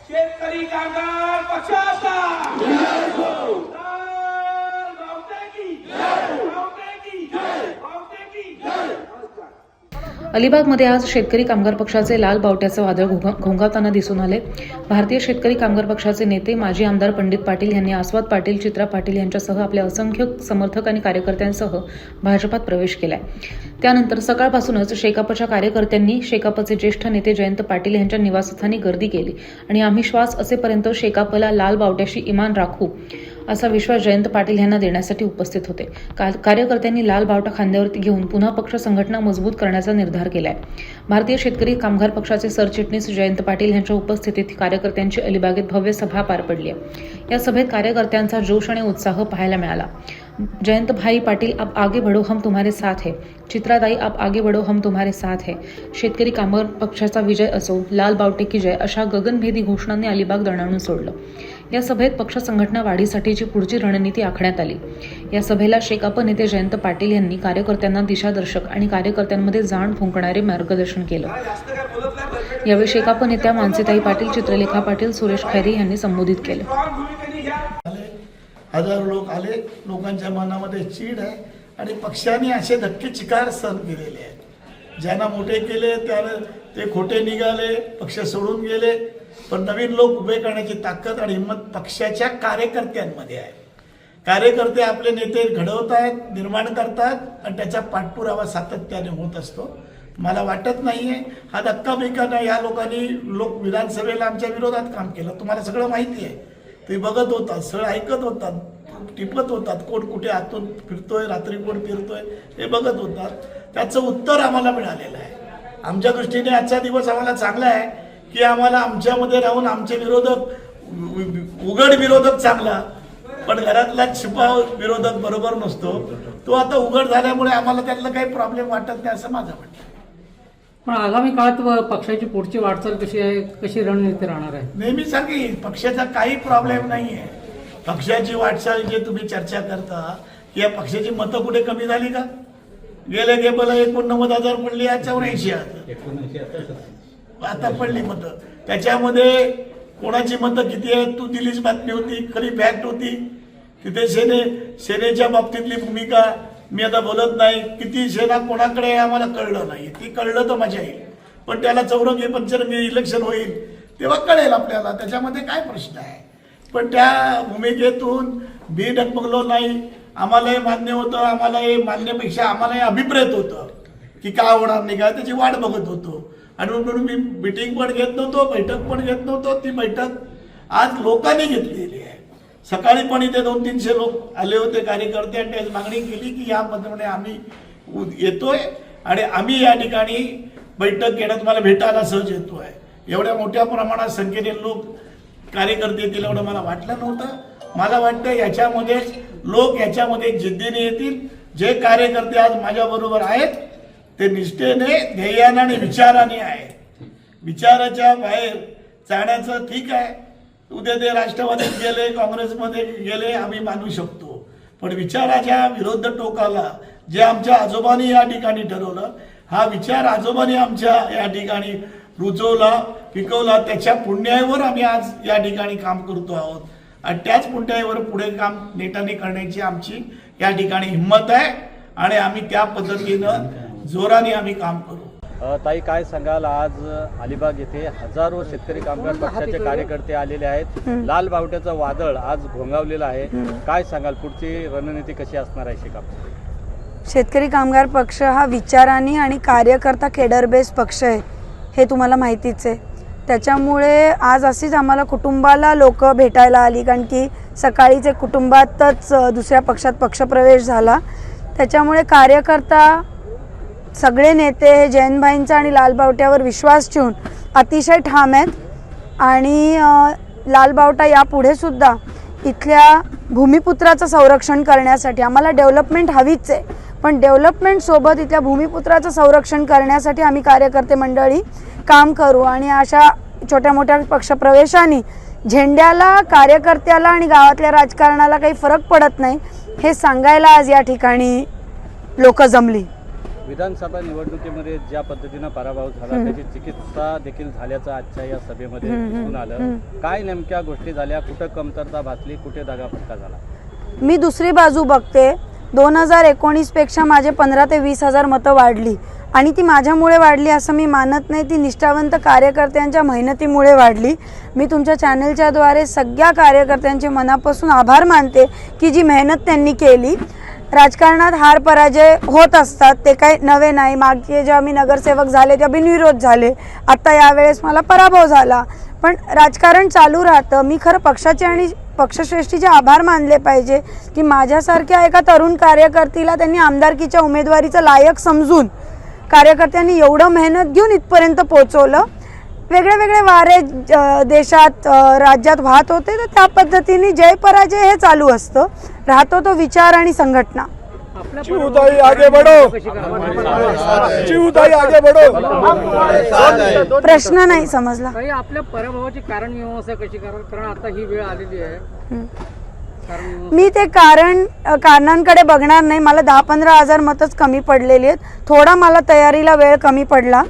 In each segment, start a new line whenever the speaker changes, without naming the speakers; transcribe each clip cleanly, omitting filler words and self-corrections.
शेतकरी कामगार पक्षाचा
अलिबागमध्ये आज शेतकरी कामगार पक्षाचे लाल बावट्याचं वादळ घोंघावताना दिसून आले. भारतीय शेतकरी कामगार पक्षाचे नेते माजी आमदार पंडित पाटील यांनी आस्वाद पाटील, चित्रा पाटील यांच्यासह आपल्या असंख्य समर्थक आणि कार्यकर्त्यांसह भाजपात प्रवेश केलाय. त्यानंतर सकाळपासूनच शेकापच्या कार्यकर्त्यांनी शेकापचे ज्येष्ठ नेते जयंत पाटील यांच्या निवासस्थानी गर्दी केली आणि आम्ही श्वास असेपर्यंत शेकापला लाल बावट्याशी इमान राखू असा विश्वास जयंत पाटील यांना देण्यासाठी उपस्थित होते. कार्यकर्त्यांनी लाल बावटा खांद्यावरती घेऊन पुन्हा पक्ष संघटना मजबूत करण्याचा निर्धार केलाय. भारतीय शेतकरी कामगार पक्षाचे सरचिटणीस जयंत पाटील यांच्या उपस्थितीत कार्यकर्त्यांची अलिबागेत भव्य सभा पार पडली आहे. या सभेत कार्यकर्त्यांचा जोश आणि उत्साह पाहायला मिळाला. जयंत भाई पाटिल, आप आगे बढ़ो, हम तुम्हारे साथ है. चित्राताई, आप आगे बढ़ो, हम तुम्हारे साथ है. शेतकरी कामगार पक्षाचा विजय असो, लाल बावटे की जय अशा गगनभेदी घोषणांनी अलिबाग दणाणून सोडलं. या सभेत पक्ष संघटना वाढीसाठीची पुढची रणनीती आखण्यात आली. या सभेला शेकाप नेते जयंत पाटील यांनी कार्यकर्त्यांना दिशादर्शक आणि कार्यकर्त्यांमध्ये जाण फुंकणारे मार्गदर्शन केलं. यावेळी शेकाप नेत्या मानसीताई पाटील, चित्रलेखा पाटील, सुरेश खैरे यांनी संबोधित केलं.
हजारो लोक आले. लोकांच्या मनामध्ये चीड आहे आणि पक्षाने असे धक्के चिकार सहन केलेले आहेत. ज्यांना मोठे केले त्याने ते खोटे निघाले, पक्ष सोडून गेले. पण नवीन लोक उभे करण्याची ताकद आणि हिंमत पक्षाच्या कार्यकर्त्यांमध्ये आहे. कार्यकर्ते आपले नेते घडवत आहेत, निर्माण करतात आणि त्याचा पाठपुरावा सातत्याने होत असतो. मला वाटत नाहीये हा धक्काबिक्का नाही. या लोकांनी विधानसभेला आमच्या विरोधात काम केलं, तुम्हाला सगळं माहिती आहे. ते बघत होतात, सगळं ऐकत होतात, टिपत होतात, कोण कुठे आतून फिरतोय, रात्री कोण फिरतोय हे बघत होतात. त्याचं उत्तर आम्हाला मिळालेलं आहे. आमच्या दृष्टीने आजचा दिवस आम्हाला चांगला आहे की आम्हाला आमच्यामध्ये राहून आमचे विरोधक, उघड विरोधक चांगला, पण घरातला छिपा विरोधक बरोबर नसतो. तो आता उघड झाल्यामुळे आम्हाला त्यातलं काही प्रॉब्लेम वाटत नाही असं माझं म्हणणं आहे.
पण आगामी काळात पक्षाची पुढची वाटचाल कशी आहे, कशी रणनीती राहणार आहे?
नेहमी सांगी पक्षाचा काही प्रॉब्लेम नाही आहे. पक्षाची वाटचाल जे तुम्ही चर्चा करता की या पक्षाची मतं कुठे कमी झाली का? गेले गेबला 89,000 पडली, आज 84,000 आता पडली मतं. त्याच्यामध्ये कोणाची मतं किती आहेत तू दिलीच बातमी होती, खरी फॅक्ट होती. तिथे सेनेच्या बाबतीतली भूमिका मी आता बोलत नाही. किती सेना कोणाकडे आहे आम्हाला कळलं नाही. ती कळलं तर मजा येईल, पण त्याला चौरंगी पंचरंगी इलेक्शन होईल तेव्हा कळेल आपल्याला त्याच्यामध्ये काय प्रश्न आहे. पण त्या भूमिकेतून मी डगमगलो नाही. आम्हालाही मान्य होतं, आम्हालाही मान्यपेक्षा आम्हालाही अभिप्रेत होतं की काय होणार नाही काय, त्याची वाट बघत होतो. आणि म्हणून मी मिटिंग पण घेत नव्हतो, बैठक पण घेत नव्हतो. ती बैठक आज लोकांनी घेतलेली आहे. सकाळी पण इथे 200-300 लोक आले होते कार्यकर्ते आणि त्याची मागणी केली की या पद्धतीने आम्ही येतोय आणि आम्ही या ठिकाणी बैठक घेणं तुम्हाला भेटायला सहज येतोय. एवढ्या मोठ्या प्रमाणात संख्येने लोक कार्यकर्ते येतील एवढं मला वाटलं नव्हतं. मला वाटतं याच्यामध्ये जिद्दीने येतील. जे कार्यकर्ते आज माझ्याबरोबर आहेत ते निष्ठेने, ध्येयाने आणि विचाराने आहेत. विचाराच्या बाहेर जाण्याचं ठीक आहे, उद्या ते राष्ट्रवादीत गेले, काँग्रेसमध्ये गेले, आम्ही मानू शकतो. पण विचाराच्या विरुद्ध टोकाला जे आमच्या आजोबांनी या ठिकाणी ठरवलं, हा विचार आजोबांनी आमच्या या ठिकाणी रुजवला, पिकवला, त्याच्या पुण्याईवर आम्ही आज या ठिकाणी काम करतो आहोत. आणि त्याच पुण्याईवर पुढे काम नेटाने करण्याची आमची या ठिकाणी हिंमत आहे आणि आम्ही त्या पद्धतीनं जोराने आम्ही काम करू.
ताई, काय सांगाल, आज अलिबाग येथे हजारो शेतकरी कामगार पक्षाचे कार्यकर्ते आलेले आहेत. लाल बावट्याचं वादळ आज घोंगावलेलं आहे. काय सांगाल, पुढची रणनीती कशी असणार आहे शेकाप?
शेतकरी कामगार पक्ष हा विचारांनी आणि कार्यकर्ता केडर बेस पक्ष आहे, हे तुम्हाला माहितीच आहे. त्याच्यामुळे आज अशीच आम्हाला कुटुंबाला लोक भेटायला आली, कारण की सकाळीच एक कुटुंबातच दुसऱ्या पक्षात पक्षप्रवेश झाला. त्याच्यामुळे कार्यकर्ता सगळे नेते हे जयंतभाईंचा आणि लालबावट्यावर विश्वास ठेवून अतिशय ठाम आहेत. आणि लालबावटा यापुढे सुद्धा इथल्या भूमिपुत्राचं संरक्षण करण्यासाठी आम्हाला डेव्हलपमेंट हवीच आहे, पण डेव्हलपमेंटसोबत इथल्या भूमिपुत्राचं संरक्षण करण्यासाठी आम्ही कार्यकर्ते मंडळी काम करू. आणि अशा छोट्या मोठ्या पक्षप्रवेशांनी झेंड्याला, कार्यकर्त्याला आणि गावातल्या राजकारणाला काही फरक पडत नाही हे सांगायला आज या ठिकाणी लोक जमली.
विधानसभा निवडणुकीमध्ये ज्या पद्धतीनं पराभव झाला त्याची चिकित्सा देखील झाल्याचं आजच्या या सभेमध्ये दिसून आलं. काय नेमक्या गोष्टी झाल्या, कुठं कमतरता भासली, कुठे दगाफटका झाला?
मी दुसरी बाजू बघते. 2019 पेक्षा माझे 15 ते 20 हजार मतं वाढली आणि ती माझ्यामुळे वाढली असं मी मानत नाही. ती निष्ठावंत कार्यकर्त्यांच्या मेहनतीमुळे वाढली. मी तुमच्या चॅनलच्या द्वारे सगळ्या कार्यकर्त्यांचे मनापासून आभार मानते की जी मेहनत त्यांनी केली. राजकारणात हार पराजय होत असतात, ते काही नवे नाही. मागे जेव्हा मी नगरसेवक झाले तेव्हा बिनविरोध झाले, आत्ता यावेळेस मला पराभव झाला, पण राजकारण चालू राहतं. मी खरं पक्षाचे आणि पक्षश्रेष्ठीचे आभार मानले पाहिजे की माझ्यासारख्या एका तरुण कार्यकर्तीला त्यांनी आमदारकीच्या उमेदवारीचं लायक समजून कार्यकर्त्यांनी एवढं मेहनत घेऊन इथपर्यंत पोहोचवलं. वेगळे वेगळे वारे देशात राज्यात वाहत होते, तर त्या पद्धतीने जय पराजय हे चालू असतं. राहतो तो विचार आणि संघटना.
चिऊताई आगे बढ़ो, चिऊताई आगे बढ़ो.
प्रश्न नाही समजला.
काही आपल्या पराभवाची कारण मीमांसा कशी कराल, कारण आता ही वेळ आलेली आहे.
मी ते कारणांकडे बघणार नाही. मला 10-15 हजार मतच कमी पडलेली आहेत. थोडा मला तयारीला वेळ कमी पडला,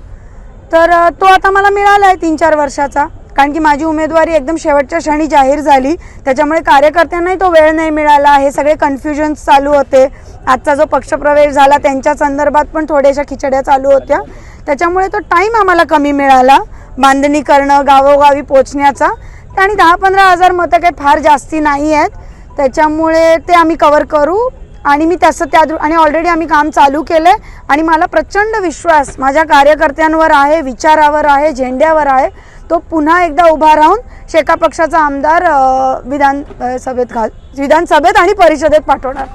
तर तो आता मला मिळाला आहे 3-4 वर्षाचा, कारण की माझी उमेदवारी एकदम शेवटच्या क्षणी जाहीर झाली. त्याच्यामुळे कार्यकर्त्यांनाही तो वेळ नाही मिळाला. हे सगळे कन्फ्युजन्स चालू होते. आजचा जो पक्षप्रवेश झाला त्यांच्या संदर्भात पण थोड्याशा खिचड्या चालू होत्या. त्याच्यामुळे तो टाईम आम्हाला कमी मिळाला बांधणी करणं, गावोगावी पोचण्याचा. आणि 10-15 हजार मतं काही फार जास्ती नाही आहेत, त्याच्यामुळे ते आम्ही कव्हर करू. आणि मी आणि ऑलरेडी आम्ही काम चालू केलं आहे. आणि मला प्रचंड विश्वास माझ्या कार्यकर्त्यांवर आहे, विचारावर आहे, झेंड्यावर आहे. तो पुन्हा एकदा उभा राहून शेका पक्षाचा आमदार विधानसभेत आणि परिषदेत पाठवणार.